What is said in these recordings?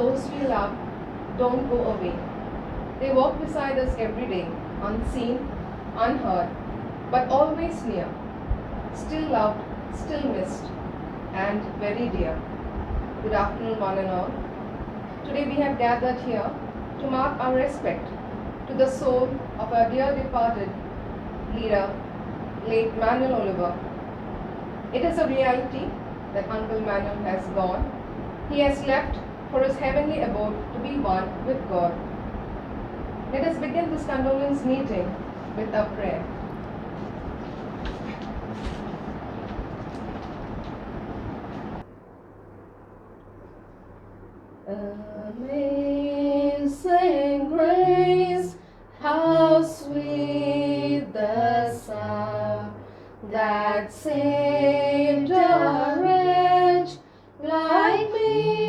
those we love don't go away. They walk beside us every day, unseen, unheard, but always near. Still loved, still missed, and very dear. Good afternoon, one and all. Today we have gathered here to mark our respect to the soul of our dear departed leader, late Manuel Oliver. It is a reality that Uncle Manuel has gone. He has left for his heavenly abode to be one with God. Let us begin this condolence meeting with a prayer. Amazing grace, how sweet the sound that saved a wretch like me.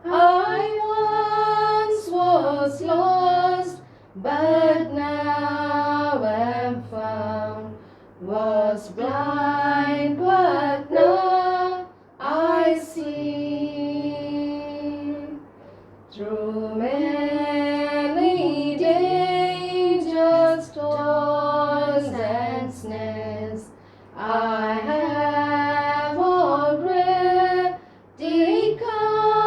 I once was lost, but now am found, was blind, but now I see. Through many dangers, toils and snares, I have already come.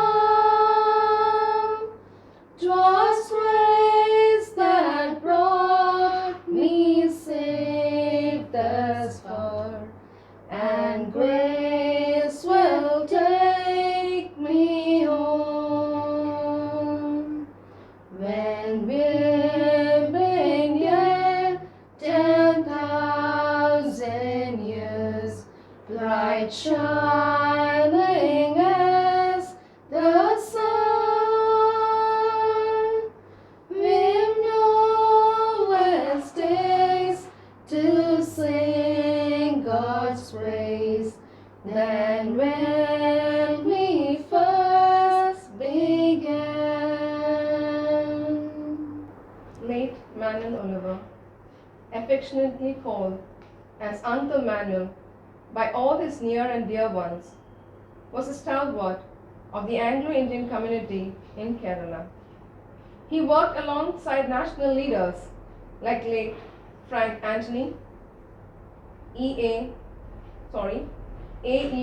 'Twas grace that brought me safe thus far, and grace will take me home. When we've been yet 10,000 years, bright shining as the sun, we've no less days to sing God's praise than when we first began. Late Manuel Oliver, affectionately called as Uncle Manuel by all his near and dear ones, was a stalwart of the Anglo-Indian community in Kerala. He worked alongside national leaders like late Frank Anthony, A.E.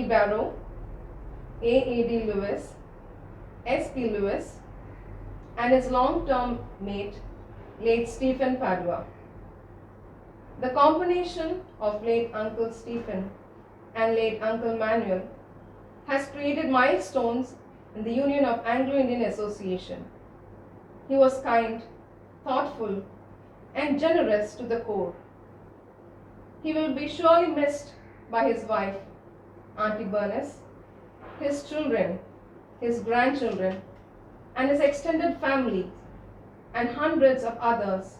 Barrow, A.A.D. Lewis, S.P. Lewis, and his long-term mate, late Stephen Padua. The combination of late Uncle Stephen and late Uncle Manuel has created milestones in the Union of Anglo-Indian Association. He was kind, thoughtful, and generous to the core. He will be surely missed by his wife, Auntie Bernice, his children, his grandchildren, and his extended family, and hundreds of others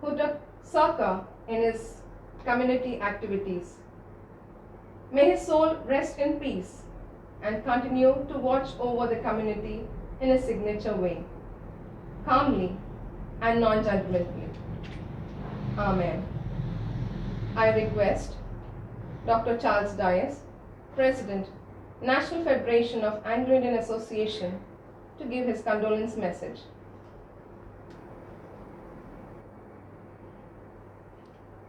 who took succor in his community activities. May his soul rest in peace and continue to watch over the community in a signature way, calmly and non-judgmentally. Amen. I request Dr. Charles Dias, President, National Federation of Anglo-Indian Association, to give his condolence message.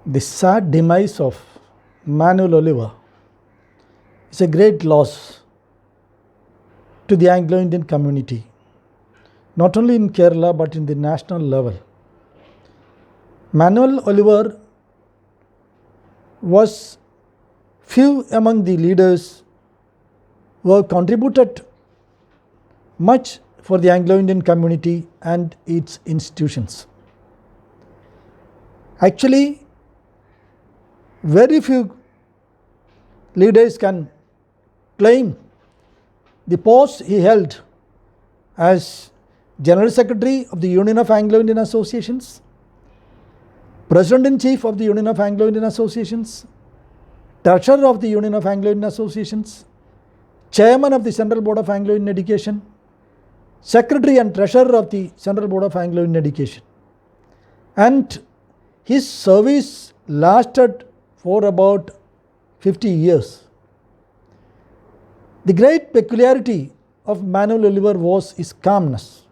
The sad demise of Manuel Oliver is a great loss to the Anglo-Indian community, not only in Kerala but in the national level. Manuel Oliver was few among the leaders who have contributed much for the Anglo-Indian community and its institutions. Actually, very few leaders can claim the post he held as General Secretary of the Union of Anglo-Indian Associations, President-in-Chief of the Union of Anglo-Indian Associations, Treasurer of the Union of Anglo-Indian Associations, Chairman of the Central Board of Anglo-Indian Education, Secretary and Treasurer of the Central Board of Anglo-Indian Education. And his service lasted for about 50 years. The great peculiarity of Manuel Oliver was his calmness.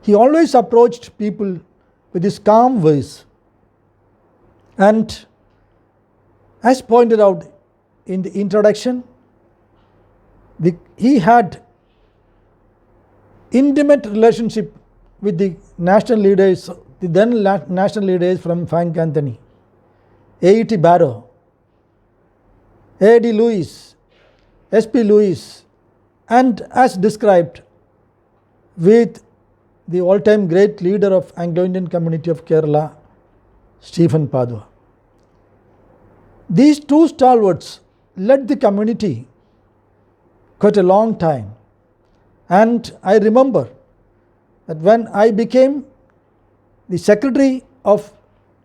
He always approached people with his calm voice, and as pointed out in the introduction, he had intimate relationship with the national leaders, the then national leaders from Frank Anthony, A.E.T. Barrow, A.D. Lewis, S.P. Lewis, and as described with the all-time great leader of Anglo-Indian community of Kerala, Stephen Padua. These two stalwarts led the community quite a long time, and I remember that when I became the secretary of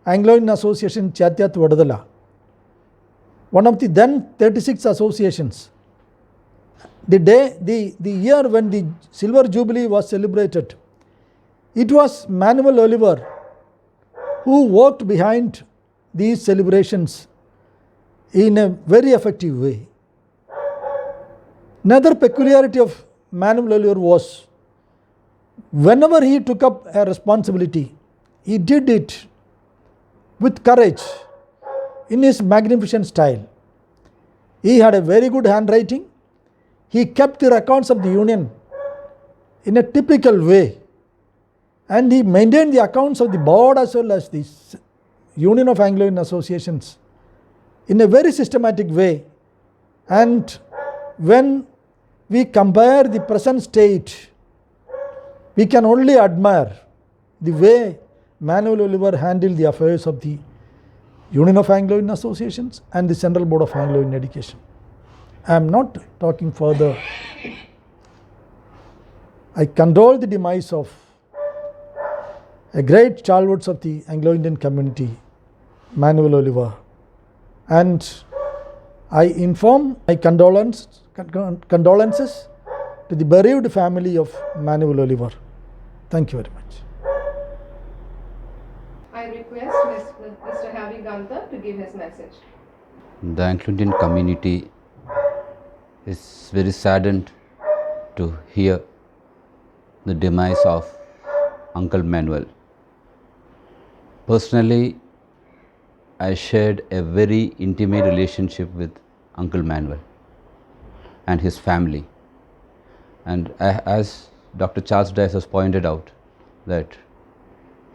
Anglo-Indian Association Chatyat Vadadala, one of the then 36 associations, the year when the Silver Jubilee was celebrated, it was Manuel Oliver who worked behind these celebrations in a very effective way. Another peculiarity of Manuel Oliver was, whenever he took up a responsibility, he did it with courage in his magnificent style. He had a very good handwriting. He kept the records of the union in a typical way, and he maintained the accounts of the board as well as the Union of Anglo-Indian Associations in a very systematic way. And when we compare the present state, we can only admire the way Manuel Oliver handled the affairs of the Union of Anglo-Indian Associations and the Central Board of Anglo-Indian Education. I am not talking further. I condole the demise of a great stalwart of the Anglo-Indian community, Manuel Oliver, and I inform my condolences to the bereaved family of Manuel Oliver. Thank you very much. I request Mr. Harry Gunther to give his message. The Anglo-Indian community is very saddened to hear the demise of Uncle Manuel. Personally, I shared a very intimate relationship with Uncle Manuel and his family. And as Dr. Charles Dice has pointed out, that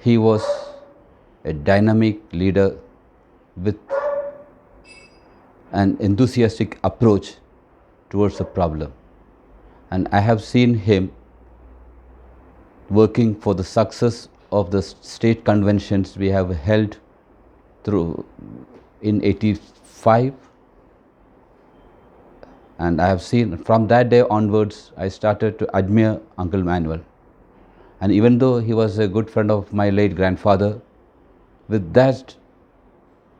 he was a dynamic leader with an enthusiastic approach towards the problem. And I have seen him working for the success of the state conventions we have held through in 85, and I have seen from that day onwards I started to admire Uncle Manuel. And even though he was a good friend of my late grandfather, with that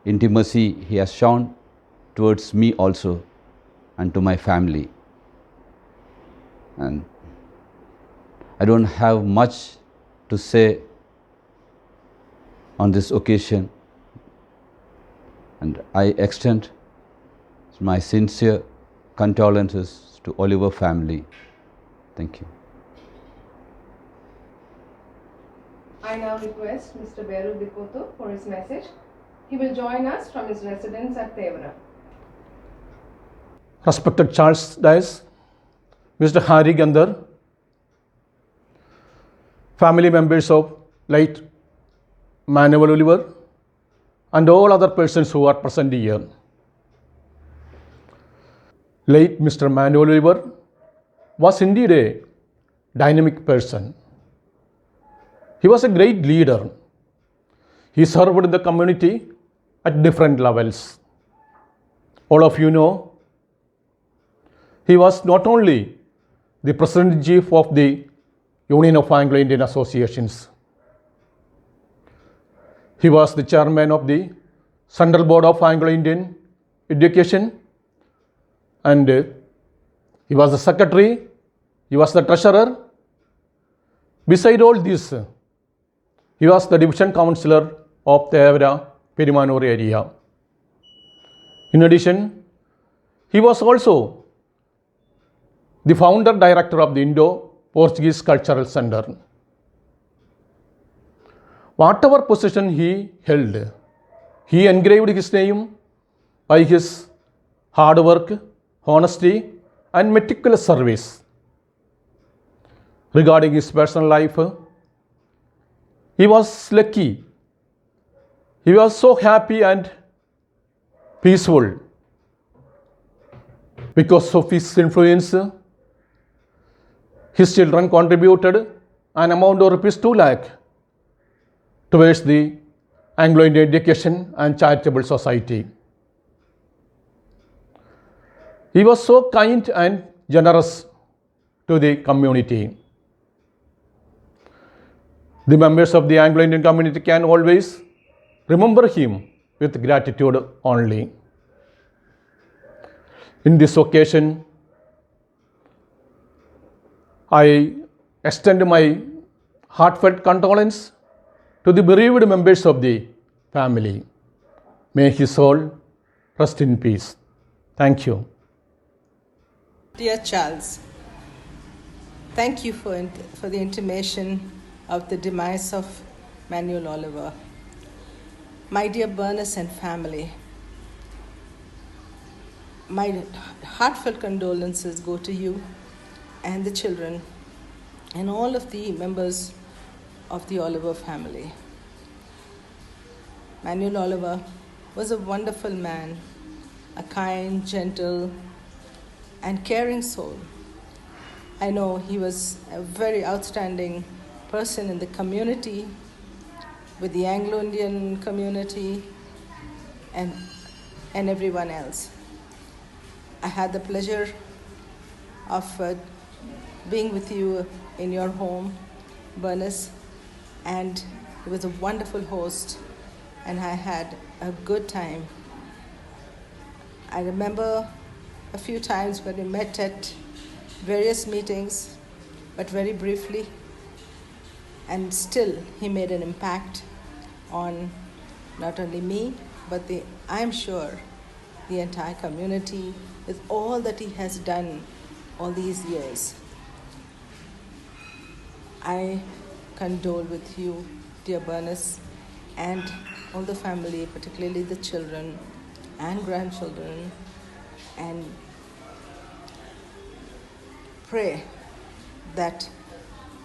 intimacy he has shown towards me also and to my family. And I don't have much to say on this occasion, and I extend my sincere condolences to Oliver family. Thank you. I now request Mr. Beru Dikoto for his message. He will join us from his residence at Tevra. Respected Charles Dice, Mr. Harry Gunther, family members of late Manuel Oliver, and all other persons who are present here. Late Mr. Manuel Oliver was indeed a dynamic person. He was a great leader. He served the community at different levels. All of you know, he was not only the President-in-Chief of the Union of Anglo-Indian Associations. He was the chairman of the Central Board of Anglo-Indian Education, and he was the secretary, he was the treasurer. Beside all this, he was the division councillor of the Tevra Perimanur area. In addition, he was also the founder director of the Indo-Portuguese Cultural Center. Whatever position he held, he engraved his name by his hard work, honesty, and meticulous service. Regarding his personal life, he was lucky. He was so happy and peaceful. Because of his influence, his children contributed an amount of rupees 2 lakh towards the Anglo-Indian Education and Charitable Society. He was so kind and generous to the community. The members of the Anglo-Indian community can always remember him with gratitude only. In this occasion, I extend my heartfelt condolence to the bereaved members of the family. May his soul rest in peace. Thank you. Dear Charles, thank you for the intimation of the demise of Manuel Oliver. My dear Bernice and family, my heartfelt condolences go to you and the children and all of the members of the Oliver family. Manuel Oliver was a wonderful man, a kind, gentle, and caring soul. I know he was a very outstanding person in the community, with the Anglo-Indian community, and everyone else. I had the pleasure of being with you in your home, Bernice, and he was a wonderful host, and I had a good time. I remember a few times when we met at various meetings, but very briefly, and still he made an impact on not only me, but I'm sure the entire community with all that he has done all these years. I condole with you, dear Bernice, and all the family, particularly the children and grandchildren, and pray that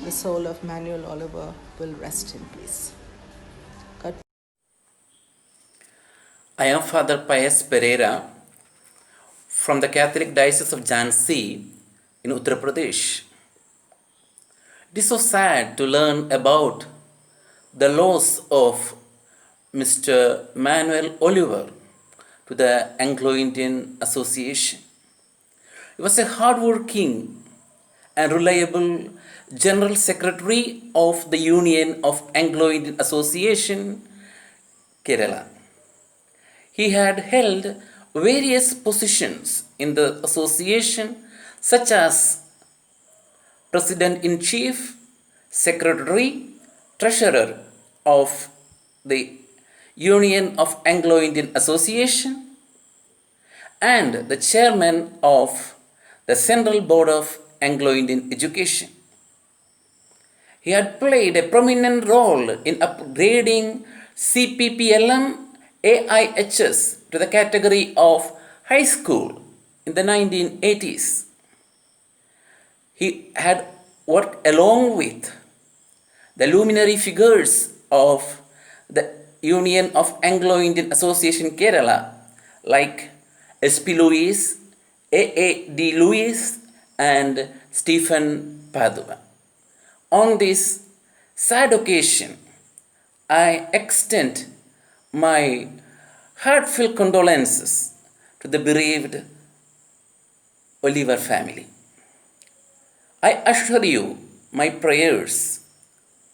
the soul of Manuel Oliver will rest in peace. God. I am Father Pius Pereira from the Catholic Diocese of Jhansi in Uttar Pradesh. It is so sad to learn about the loss of Mr. Manuel Oliver to the Anglo-Indian Association. He was a hard-working and reliable General Secretary of the Union of Anglo-Indian Association, Kerala. He had held various positions in the association, such as President-in-Chief, Secretary, Treasurer of the Union of Anglo-Indian Association, and the Chairman of the Central Board of Anglo-Indian Education. He had played a prominent role in upgrading CPPLM AIHS to the category of high school in the 1980s. He had worked along with the luminary figures of the Union of Anglo-Indian Association Kerala like S.P. Lewis, A.A.D. Lewis, and Stephen Padua. On this sad occasion, I extend my heartfelt condolences to the bereaved Oliver family. I assure you my prayers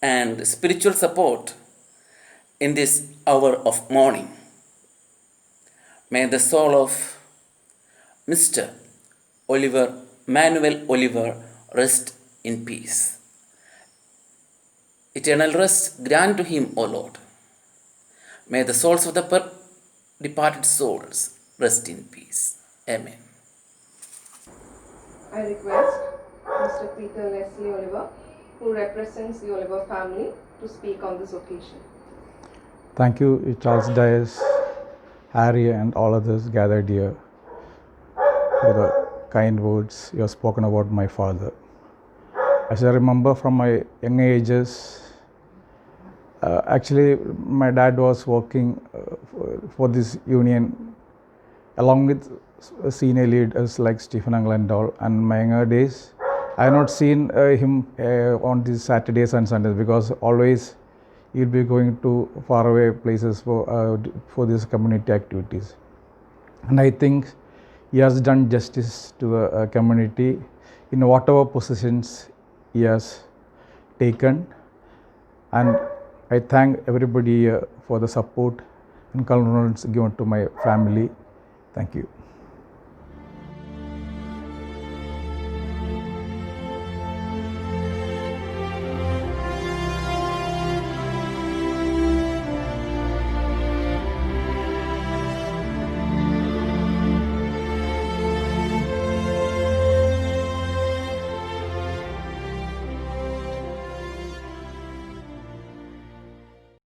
and spiritual support in this hour of mourning. May the soul of Mr. Manuel Oliver rest in peace. Eternal rest grant to him, O Lord. May the souls of the departed souls rest in peace. Amen. I request Mr. Peter Leslie Oliver, who represents the Oliver family, to speak on this occasion. Thank you, Charles Dias, Harry, and all others gathered here for the kind words you have spoken about my father. As I remember from my young ages, actually, my dad was working for this union along with senior leaders like Stephen Uncle and all. And my younger days, I have not seen him on these Saturdays and Sundays because always he'll be going to faraway places for these community activities. And I think he has done justice to the community in whatever positions he has taken. And I thank everybody for the support and condolence given to my family. Thank you.